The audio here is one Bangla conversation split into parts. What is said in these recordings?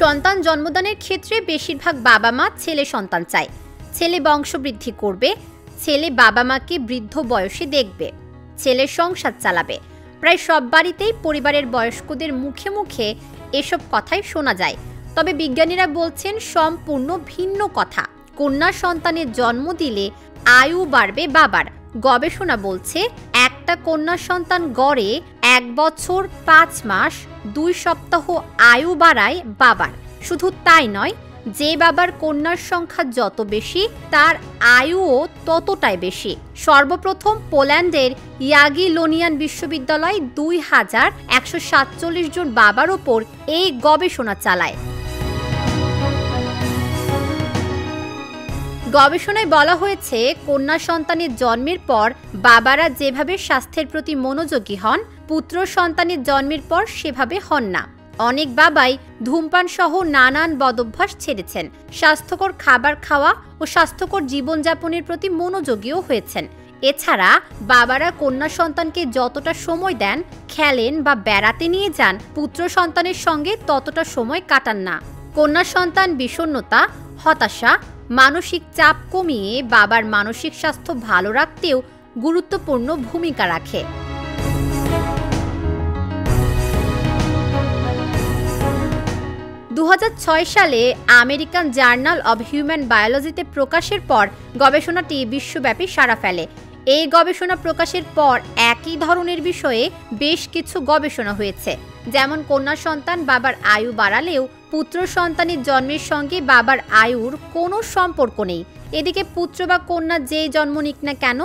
সন্তান জন্মদানের ক্ষেত্রে বেশিরভাগ বাবা মা ছেলে সন্তান চায়। ছেলে বংশবৃদ্ধি করবে, ছেলে বাবা মাকে বৃদ্ধ বয়সে দেখবে, ছেলে সংসার চালাবে। প্রায় সব বাড়িতেই পরিবারের বয়স্কদের মুখে মুখে এসব কথাই শোনা যায়। তবে বিজ্ঞানীরা বলছেন সম্পূর্ণ ভিন্ন কথা। কন্যা সন্তানের জন্ম দিলে আয়ু বাড়বে বাবার। গবেষণা বলছে একটা কন্যা সন্তান গড়ে 1 বছর 5 মাস 2 সপ্তাহ আয়ু বাড়ায় বাবার। শুধু তাই নয়, যে বাবার কন্যার সংখ্যা যত বেশি তার আয়ুও ততটাই বেশি। সর্বপ্রথম পোল্যান্ডের ইয়াগিলোনিয়ান বিশ্ববিদ্যালয় 2147 জন বাবার ওপর এই গবেষণা চালায়। গবেষণায় বলা হয়েছে কন্যা সন্তানের জন্মের পর বাবারা যেভাবে স্বাস্থ্যের প্রতি মনোযোগী হন, পুত্র সন্তানের জন্মের পর সেভাবে হন না। অনেক বাবাই ধূমপান সহ নানান বদভ্যাস ছেড়েছেন, স্বাস্থ্যকর খাবার খাওয়া ও স্বাস্থ্যকর জীবনযাপনের প্রতি মনোযোগীও হয়েছেন। এছাড়া বাবারা কন্যা সন্তানকে যতটা সময় দেন, খেলেন বা বেড়াতে নিয়ে যান, পুত্র সন্তানের সঙ্গে ততটা সময় কাটান না। কন্যা সন্তান বিষণ্ণতা, হতাশা, মানসিক চাপ কমিয়ে বাবার মানসিক স্বাস্থ্য ভালো রাখতেও গুরুত্বপূর্ণ ভূমিকা রাখে। দু 2006 সালে আমেরিকান জার্নাল অব হিউম্যান বায়োলজিতে প্রকাশের পর গবেষণাটি বিশ্বব্যাপী সাড়া ফেলে। এই গবেষণা প্রকাশের পর একই ধরনের বিষয়ে বেশ কিছু গবেষণা হয়েছে, যেমন কন্যা সন্তান বাবার আয়ু বাড়ালেও পুত্র সন্তানের জন্মের সঙ্গে বাবার আয়ুর কোনো সম্পর্ক নেই। এদিকে পুত্র বা কন্যা যেই জন্ম নিক না কেন,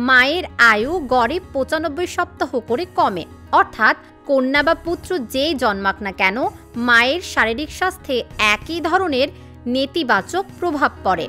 মায়ের আয়ু গড়ে 95 সপ্তাহ করে কমে। অর্থাৎ কন্যা বা পুত্র যেই জন্মাক না কেন, মায়ের শারীরিক স্বাস্থ্যে একই ধরনের নেতিবাচক প্রভাব পড়ে।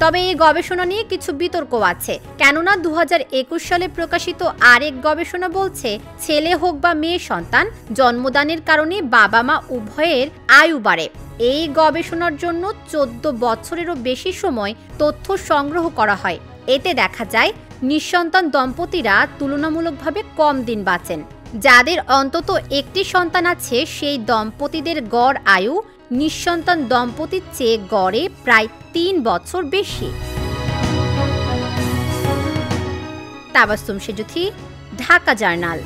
তবে এই গবেষণা নিয়ে কিছু বিতর্ক আছে, কেননা 2021 সালে প্রকাশিত আরেক গবেষণা বলছে ছেলে হোক বা মেয়ে সন্তান জন্মদানের কারণে বাবা মা উভয়ের আয়ু বাড়ে। এই গবেষণার জন্য 14 বছরেরও বেশি সময় তথ্য সংগ্রহ করা হয়। এতে দেখা যায় নিঃসন্তান দম্পতিরা তুলনামূলকভাবে কম দিন বাঁচেন। যাদের অন্তত একটি সন্তান আছে সেই দম্পতিদের গড় আয়ু নিঃসন্তান দম্পতির চেয়ে গড়ে প্রায় 3 বছর বেশি। তাবাসসুম সেজুথি, ঢাকা জার্নাল।